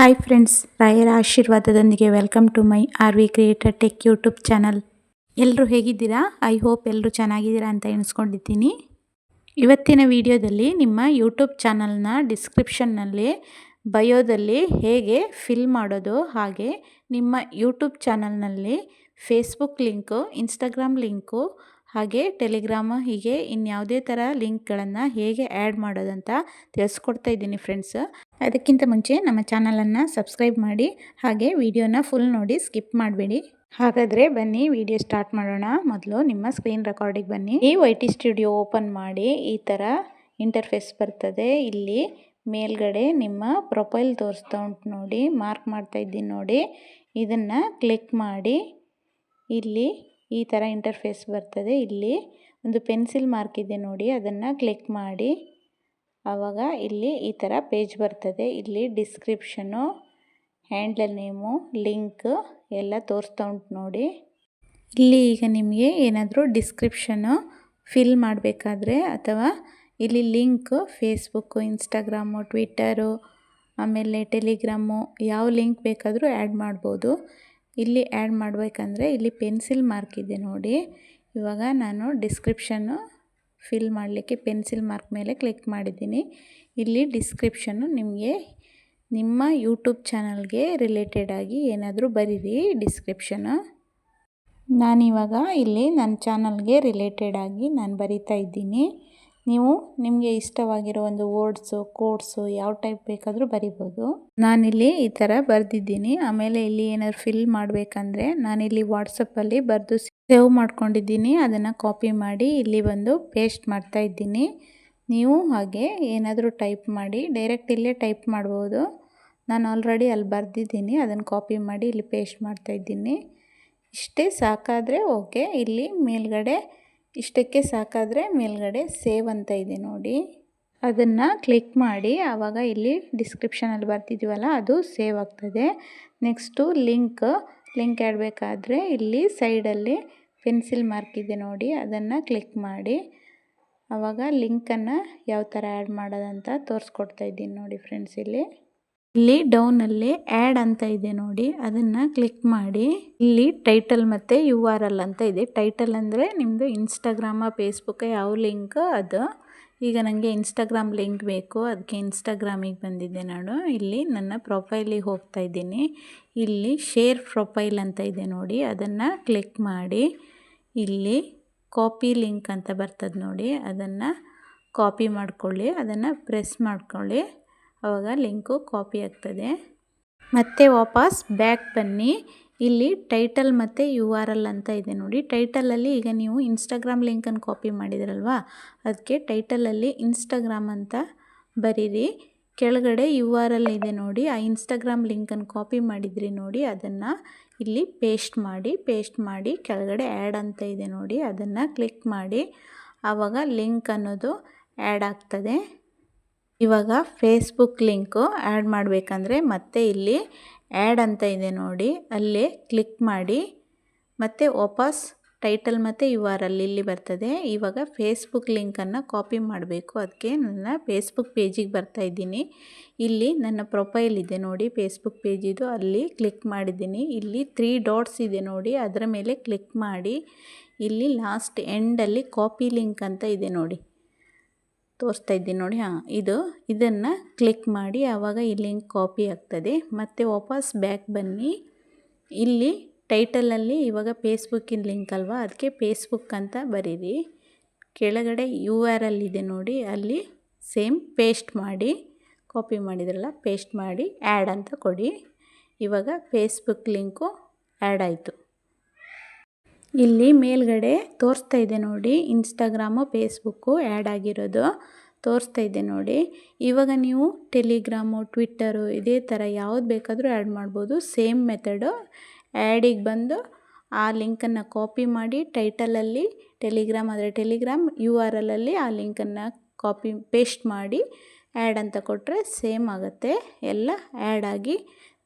Hi friends, ರಾಯರ ಆಶೀರ್ವಾದದೊಂದಿಗೆ welcome to my R V creator tech YouTube channel. ಎಲ್ಲರೂ ಹೇಗಿದ್ದೀರಾ? ಐ ಹೋಪ್ ಎಲ್ಲರೂ ಚೆನ್ನಾಗಿದ್ದೀರಾ ಅಂತ ಎಣಿಸ್ಕೊಂಡಿದ್ದೀನಿ. ಇವತ್ತಿನ ವಿಡಿಯೋದಲ್ಲಿ ನಿಮ್ಮ ಯೂಟ್ಯೂಬ್ ಚಾನಲ್ನ ಡಿಸ್ಕ್ರಿಪ್ಷನ್ನಲ್ಲಿ ಬಯೋದಲ್ಲಿ ಹೇಗೆ ಫಿಲ್ ಮಾಡೋದು, ಹಾಗೆ ನಿಮ್ಮ ಯೂಟ್ಯೂಬ್ ಚಾನಲ್ನಲ್ಲಿ ಫೇಸ್ಬುಕ್ ಲಿಂಕು, ಇನ್ಸ್ಟಾಗ್ರಾಮ್ ಲಿಂಕು, ಹಾಗೆ ಟೆಲಿಗ್ರಾಮ್, ಹೀಗೆ ಇನ್ಯಾವುದೇ ಥರ ಲಿಂಕ್ಗಳನ್ನು ಹೇಗೆ ಆ್ಯಡ್ ಮಾಡೋದಂತ ತಿಳಿಸ್ಕೊಡ್ತಾ ಇದ್ದೀನಿ ಫ್ರೆಂಡ್ಸ್. ಅದಕ್ಕಿಂತ ಮುಂಚೆ ನಮ್ಮ ಚಾನಲನ್ನು ಸಬ್ಸ್ಕ್ರೈಬ್ ಮಾಡಿ, ಹಾಗೆ ವಿಡಿಯೋನ ಫುಲ್ ನೋಡಿ, ಸ್ಕಿಪ್ ಮಾಡಬೇಡಿ. ಹಾಗಾದರೆ ಬನ್ನಿ ವಿಡಿಯೋ ಸ್ಟಾರ್ಟ್ ಮಾಡೋಣ. ಮೊದಲು ನಿಮ್ಮ ಸ್ಕ್ರೀನ್ ರೆಕಾರ್ಡಿಗೆ ಬನ್ನಿ. ಈ YT ಸ್ಟುಡಿಯೋ ಓಪನ್ ಮಾಡಿ, ಈ ಥರ ಇಂಟರ್ಫೇಸ್ ಬರ್ತದೆ. ಇಲ್ಲಿ ಮೇಲ್ಗಡೆ ನಿಮ್ಮ ಪ್ರೊಫೈಲ್ ತೋರಿಸ್ತಾ ಉಂಟು ನೋಡಿ, ಮಾರ್ಕ್ ಮಾಡ್ತಾ ಇದ್ದೀನಿ ನೋಡಿ. ಇದನ್ನು ಕ್ಲಿಕ್ ಮಾಡಿ, ಇಲ್ಲಿ ಈ ಥರ ಇಂಟರ್ಫೇಸ್ ಬರ್ತದೆ. ಇಲ್ಲಿ ಒಂದು ಪೆನ್ಸಿಲ್ ಮಾರ್ಕ್ ಇದೆ ನೋಡಿ, ಅದನ್ನು ಕ್ಲಿಕ್ ಮಾಡಿ. ಆವಾಗ ಇಲ್ಲಿ ಈ ಥರ ಪೇಜ್ ಬರ್ತದೆ. ಇಲ್ಲಿ ಡಿಸ್ಕ್ರಿಪ್ಷನು, ಹ್ಯಾಂಡಲ್ ನೇಮು, ಲಿಂಕ್ ಎಲ್ಲ ತೋರಿಸ್ತಾ ಉಂಟು ನೋಡಿ. ಇಲ್ಲಿ ಈಗ ನಿಮಗೆ ಏನಾದರೂ ಡಿಸ್ಕ್ರಿಪ್ಷನು ಫಿಲ್ ಮಾಡಬೇಕಾದ್ರೆ, ಅಥವಾ ಇಲ್ಲಿ ಲಿಂಕು ಫೇಸ್ಬುಕ್ಕು, ಇನ್ಸ್ಟಾಗ್ರಾಮು, ಟ್ವಿಟ್ಟರು, ಆಮೇಲೆ ಟೆಲಿಗ್ರಾಮು, ಯಾವ ಲಿಂಕ್ ಬೇಕಾದರೂ ಆ್ಯಡ್ ಮಾಡ್ಬೋದು. ಇಲ್ಲಿ ಆ್ಯಡ್ ಮಾಡಬೇಕಂದ್ರೆ ಇಲ್ಲಿ ಪೆನ್ಸಿಲ್ ಮಾರ್ಕ್ ಇದೆ ನೋಡಿ. ಇವಾಗ ನಾನು ಡಿಸ್ಕ್ರಿಪ್ಷನ್ನು ಫಿಲ್ ಮಾಡಲಿಕ್ಕೆ ಪೆನ್ಸಿಲ್ ಮಾರ್ಕ್ ಮೇಲೆ ಕ್ಲಿಕ್ ಮಾಡಿದ್ದೀನಿ. ಇಲ್ಲಿ ಡಿಸ್ಕ್ರಿಪ್ಷನ್ನು ನಿಮಗೆ ನಿಮ್ಮ ಯೂಟ್ಯೂಬ್ ಚಾನಲ್ಗೆ ರಿಲೇಟೆಡ್ ಆಗಿ ಏನಾದರೂ ಬರೀರಿ ಡಿಸ್ಕ್ರಿಪ್ಷನು. ನಾನಿವಾಗ ಇಲ್ಲಿ ನನ್ನ ಚಾನಲ್ಗೆ ರಿಲೇಟೆಡ್ ಆಗಿ ನಾನು ಬರಿತಾ ಇದ್ದೀನಿ. ನೀವು ನಿಮಗೆ ಇಷ್ಟವಾಗಿರೋ ಒಂದು ವರ್ಡ್ಸು, ಕೋಡ್ಸು ಯಾವ ಟೈಪ್ ಬೇಕಾದರೂ ಬರಿಬೋದು. ನಾನಿಲ್ಲಿ ಈ ಥರ ಬರೆದಿದ್ದೀನಿ. ಆಮೇಲೆ ಇಲ್ಲಿ ಏನಾದ್ರು ಫಿಲ್ ಮಾಡಬೇಕಂದ್ರೆ ನಾನಿಲ್ಲಿ ವಾಟ್ಸಪ್ಪಲ್ಲಿ ಬರೆದು ಸೇವ್ ಮಾಡ್ಕೊಂಡಿದ್ದೀನಿ. ಅದನ್ನು ಕಾಪಿ ಮಾಡಿ ಇಲ್ಲಿ ಬಂದು ಪೇಸ್ಟ್ ಮಾಡ್ತಾ ಇದ್ದೀನಿ. ನೀವು ಹಾಗೆ ಏನಾದರೂ ಟೈಪ್ ಮಾಡಿ ಡೈರೆಕ್ಟ್ ಇಲ್ಲೇ ಟೈಪ್ ಮಾಡ್ಬೋದು. ನಾನು ಆಲ್ರೆಡಿ ಅಲ್ಲಿ ಬರೆದಿದ್ದೀನಿ, ಅದನ್ನು ಕಾಪಿ ಮಾಡಿ ಇಲ್ಲಿ ಪೇಸ್ಟ್ ಮಾಡ್ತಾ ಇದ್ದೀನಿ. ಇಷ್ಟೇ ಸಾಕಾದರೆ ಓಕೆ. ಇಲ್ಲಿ ಮೇಲ್ಗಡೆ ಇಷ್ಟಕ್ಕೆ ಸಾಕಾದರೆ ಮೇಲ್ಗಡೆ ಸೇವ್ ಅಂತ ಇದೆ ನೋಡಿ, ಅದನ್ನು ಕ್ಲಿಕ್ ಮಾಡಿ. ಆವಾಗ ಇಲ್ಲಿ ಡಿಸ್ಕ್ರಿಪ್ಷನಲ್ಲಿ ಬರ್ತಿದ್ದೀವಲ್ಲ, ಅದು ಸೇವ್ ಆಗ್ತದೆ. ನೆಕ್ಸ್ಟು ಲಿಂಕ್ ಆ್ಯಡ್ ಬೇಕಾದರೆ ಇಲ್ಲಿ ಸೈಡಲ್ಲಿ ಪೆನ್ಸಿಲ್ ಮಾರ್ಕ್ ಇದೆ ನೋಡಿ, ಅದನ್ನು ಕ್ಲಿಕ್ ಮಾಡಿ. ಆವಾಗ ಲಿಂಕನ್ನು ಯಾವ ಥರ ಆ್ಯಡ್ ಮಾಡೋದಂತ ತೋರಿಸ್ಕೊಡ್ತಾ ಇದ್ದೀನಿ ನೋಡಿ ಫ್ರೆಂಡ್ಸ್. ಇಲ್ಲಿ ಡೌನಲ್ಲಿ ಆ್ಯಡ್ ಅಂತ ಇದೆ ನೋಡಿ, ಅದನ್ನು ಕ್ಲಿಕ್ ಮಾಡಿ. ಇಲ್ಲಿ ಟೈಟಲ್ ಮತ್ತು URL ಅಂತ ಇದೆ. ಟೈಟಲ್ ಅಂದರೆ ನಿಮ್ಮದು ಇನ್ಸ್ಟಾಗ್ರಾಮ, ಫೇಸ್ಬುಕ್ಕ, ಯಾವ ಲಿಂಕ್ ಅದು. ಈಗ ನನಗೆ ಇನ್ಸ್ಟಾಗ್ರಾಮ್ ಲಿಂಕ್ ಬೇಕು, ಅದಕ್ಕೆ ಇನ್ಸ್ಟಾಗ್ರಾಮಿಗೆ ಬಂದಿದ್ದೆ ನಾನು. ಇಲ್ಲಿ ನನ್ನ ಪ್ರೊಫೈಲಿಗೆ ಹೋಗ್ತಾ ಇದ್ದೀನಿ. ಇಲ್ಲಿ ಶೇರ್ ಪ್ರೊಫೈಲ್ ಅಂತ ಇದೆ ನೋಡಿ, ಅದನ್ನು ಕ್ಲಿಕ್ ಮಾಡಿ. ಇಲ್ಲಿ ಕಾಪಿ ಲಿಂಕ್ ಅಂತ ಬರ್ತದೆ ನೋಡಿ, ಅದನ್ನು ಕಾಪಿ ಮಾಡ್ಕೊಳ್ಳಿ, ಅದನ್ನು ಪ್ರೆಸ್ ಮಾಡ್ಕೊಳ್ಳಿ. ಆವಾಗ ಲಿಂಕು ಕಾಪಿ ಆಗ್ತದೆ. ಮತ್ತೆ ವಾಪಸ್ ಬ್ಯಾಕ್ ಬನ್ನಿ. ಇಲ್ಲಿ ಟೈಟಲ್ ಮತ್ತು URL ಅಂತ ಇದೆ ನೋಡಿ. ಟೈಟಲಲ್ಲಿ ಈಗ ನೀವು ಇನ್ಸ್ಟಾಗ್ರಾಮ್ ಲಿಂಕನ್ನು ಕಾಪಿ ಮಾಡಿದಿರಲ್ವ, ಅದಕ್ಕೆ ಟೈಟಲಲ್ಲಿ ಇನ್ಸ್ಟಾಗ್ರಾಮ್ ಅಂತ ಬರೀರಿ. ಕೆಳಗಡೆ URL ಇದೆ ನೋಡಿ, ಆ ಇನ್ಸ್ಟಾಗ್ರಾಮ್ ಲಿಂಕನ್ನು ಕಾಪಿ ಮಾಡಿದ್ರಿ ನೋಡಿ, ಅದನ್ನು ಇಲ್ಲಿ ಪೇಸ್ಟ್ ಮಾಡಿ ಕೆಳಗಡೆ ಆ್ಯಡ್ ಅಂತ ಇದೆ ನೋಡಿ, ಅದನ್ನು ಕ್ಲಿಕ್ ಮಾಡಿ. ಆವಾಗ ಲಿಂಕ್ ಅನ್ನೋದು ಆ್ಯಡ್ ಆಗ್ತದೆ. ಇವಾಗ ಫೇಸ್ಬುಕ್ ಲಿಂಕು ಆ್ಯಡ್ ಮಾಡಬೇಕಂದ್ರೆ ಮತ್ತೆ ಇಲ್ಲಿ ಆ್ಯಡ್ ಅಂತ ಇದೆ ನೋಡಿ, ಅಲ್ಲೇ ಕ್ಲಿಕ್ ಮಾಡಿ. ಮತ್ತು ವಾಪಸ್ ಟೈಟಲ್ ಮತ್ತು URL ಇಲ್ಲಿ ಬರ್ತದೆ. ಇವಾಗ ಫೇಸ್ಬುಕ್ ಲಿಂಕನ್ನು ಕಾಪಿ ಮಾಡಬೇಕು. ಅದಕ್ಕೆ ನನ್ನ ಫೇಸ್ಬುಕ್ ಪೇಜಿಗೆ ಬರ್ತಾ ಇದ್ದೀನಿ. ಇಲ್ಲಿ ನನ್ನ ಪ್ರೊಫೈಲ್ ಇದೆ ನೋಡಿ, ಫೇಸ್ಬುಕ್ ಪೇಜಿದು, ಅಲ್ಲಿ ಕ್ಲಿಕ್ ಮಾಡಿದ್ದೀನಿ. ಇಲ್ಲಿ 3 ಡಾಟ್ಸ್ ಇದೆ ನೋಡಿ, ಅದರ ಮೇಲೆ ಕ್ಲಿಕ್ ಮಾಡಿ. ಇಲ್ಲಿ ಲಾಸ್ಟ್ ಎಂಡಲ್ಲಿ ಕಾಪಿ ಲಿಂಕ್ ಅಂತ ಇದೆ ನೋಡಿ, ತೋರಿಸ್ತಾ ಇದ್ದೀನಿ ನೋಡಿ. ಇದನ್ನು ಕ್ಲಿಕ್ ಮಾಡಿ. ಆವಾಗ ಈ ಲಿಂಕ್ ಕಾಪಿ ಆಗ್ತದೆ. ಮತ್ತು ವಾಪಸ್ ಬ್ಯಾಕ್ ಬನ್ನಿ. ಇಲ್ಲಿ ಟೈಟಲಲ್ಲಿ ಇವಾಗ ಫೇಸ್ಬುಕ್ಕಿನ ಲಿಂಕ್ ಅಲ್ವಾ, ಅದಕ್ಕೆ ಫೇಸ್ಬುಕ್ ಅಂತ ಬರೀರಿ. ಕೆಳಗಡೆ URL ಇದೆ ನೋಡಿ, ಅಲ್ಲಿ ಸೇಮ್ ಪೇಸ್ಟ್ ಮಾಡಿ, ಕಾಪಿ ಮಾಡಿದ್ರಲ್ಲ ಪೇಸ್ಟ್ ಮಾಡಿ ಆ್ಯಡ್ ಅಂತ ಕೊಡಿ. ಇವಾಗ ಫೇಸ್ಬುಕ್ ಲಿಂಕು ಆ್ಯಡ್ ಆಯಿತು. ಇಲ್ಲಿ ಮೇಲ್ಗಡೆ ತೋರಿಸ್ತಾ ಇದೆ ನೋಡಿ, ಇನ್ಸ್ಟಾಗ್ರಾಮು, ಫೇಸ್ಬುಕ್ಕು ಆ್ಯಡ್ ಆಗಿರೋದು ತೋರಿಸ್ತಾ ಇದೆ ನೋಡಿ. ಇವಾಗ ನೀವು ಟೆಲಿಗ್ರಾಮು, ಟ್ವಿಟ್ಟರು, ಇದೇ ಥರ ಯಾವ್ದು ಬೇಕಾದರೂ ಆ್ಯಡ್ ಮಾಡ್ಬೋದು. Same method. ಆ್ಯಡಿಗೆ ಬಂದು ಆ ಲಿಂಕನ್ನು ಕಾಪಿ ಮಾಡಿ, ಟೈಟಲಲ್ಲಿ ಟೆಲಿಗ್ರಾಮ್ ಆದರೆ ಟೆಲಿಗ್ರಾಮ್, URLಲ್ಲಿ ಆ ಲಿಂಕನ್ನು ಪೇಸ್ಟ್ ಮಾಡಿ ಆ್ಯಡ್ ಅಂತ ಕೊಟ್ಟರೆ ಸೇಮ್ ಆಗುತ್ತೆ. ಎಲ್ಲ ಆ್ಯಡ್ ಆಗಿ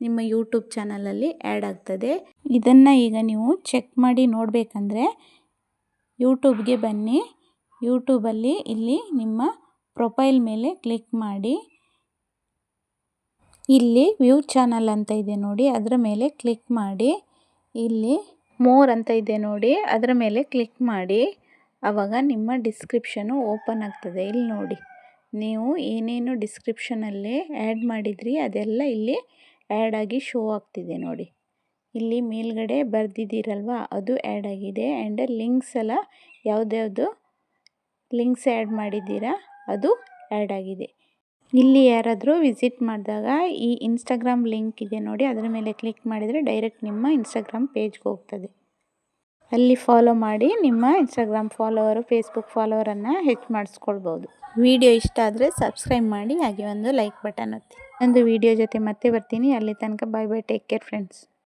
ನಿಮ್ಮ ಯೂಟ್ಯೂಬ್ ಚಾನಲಲ್ಲಿ ಆ್ಯಡ್ ಆಗ್ತದೆ. ಇದನ್ನು ಈಗ ನೀವು ಚೆಕ್ ಮಾಡಿ ನೋಡಬೇಕಂದ್ರೆ ಯೂಟ್ಯೂಬ್ಗೆ ಬನ್ನಿ. ಯೂಟ್ಯೂಬಲ್ಲಿ ಇಲ್ಲಿ ನಿಮ್ಮ ಪ್ರೊಫೈಲ್ ಮೇಲೆ ಕ್ಲಿಕ್ ಮಾಡಿ. ಇಲ್ಲಿ ವ್ಯೂ ಚಾನಲ್ ಅಂತ ಇದೆ ನೋಡಿ, ಅದರ ಮೇಲೆ ಕ್ಲಿಕ್ ಮಾಡಿ. ಇಲ್ಲಿ ಮೋರ್ ಅಂತ ಇದೆ ನೋಡಿ, ಅದರ ಮೇಲೆ ಕ್ಲಿಕ್ ಮಾಡಿ. ಆವಾಗ ನಿಮ್ಮ ಡಿಸ್ಕ್ರಿಪ್ಷನು ಓಪನ್ ಆಗ್ತದೆ. ಇಲ್ಲಿ ನೋಡಿ, ನೀವು ಏನೇನು ಡಿಸ್ಕ್ರಿಪ್ಷನಲ್ಲಿ ಆ್ಯಡ್ ಮಾಡಿದ್ರಿ ಅದೆಲ್ಲ ಇಲ್ಲಿ ಆ್ಯಡ್ ಆಗಿ ಶೋ ಆಗ್ತಿದೆ ನೋಡಿ. ಇಲ್ಲಿ ಮೇಲ್ಗಡೆ ಬರೆದಿದ್ದೀರಲ್ವ ಅದು ಆ್ಯಡ್ ಆಗಿದೆ. ಆ್ಯಂಡ್ ಲಿಂಕ್ಸ್ ಎಲ್ಲ ಯಾವುದ್ಯಾವುದು ಲಿಂಕ್ಸ್ ಆ್ಯಡ್ ಮಾಡಿದ್ದೀರಾ ಅದು ಆ್ಯಡ್ ಆಗಿದೆ. ಇಲ್ಲಿ ಯಾರಾದರೂ ವಿಸಿಟ್ ಮಾಡಿದಾಗ ಈ ಇನ್ಸ್ಟಾಗ್ರಾಮ್ ಲಿಂಕ್ ಇದೆ ನೋಡಿ, ಅದರ ಮೇಲೆ ಕ್ಲಿಕ್ ಮಾಡಿದರೆ ಡೈರೆಕ್ಟ್ ನಿಮ್ಮ ಇನ್ಸ್ಟಾಗ್ರಾಮ್ ಪೇಜ್ಗೆ ಹೋಗ್ತದೆ. ಅಲ್ಲಿ ಫಾಲೋ ಮಾಡಿ ನಿಮ್ಮ ಇನ್ಸ್ಟಾಗ್ರಾಮ್ ಫಾಲೋವರು, ಫೇಸ್ಬುಕ್ ಫಾಲೋವರನ್ನು ಹೆಚ್ಚು ಮಾಡಿಸ್ಕೊಳ್ಬೋದು. ವಿಡಿಯೋ ಇಷ್ಟ ಆದರೆ ಸಬ್ಸ್ಕ್ರೈಬ್ ಮಾಡಿ, ಹಾಗೆ ಒಂದು ಲೈಕ್ ಬಟನ್ ಒತ್ತಿ. ಒಂದು ವಿಡಿಯೋ ಜೊತೆ ಮತ್ತೆ ಬರ್ತೀನಿ. ಅಲ್ಲಿ ತನಕ ಬಾಯ್ ಬಾಯ್, ಟೇಕ್ ಕೇರ್ ಫ್ರೆಂಡ್ಸ್.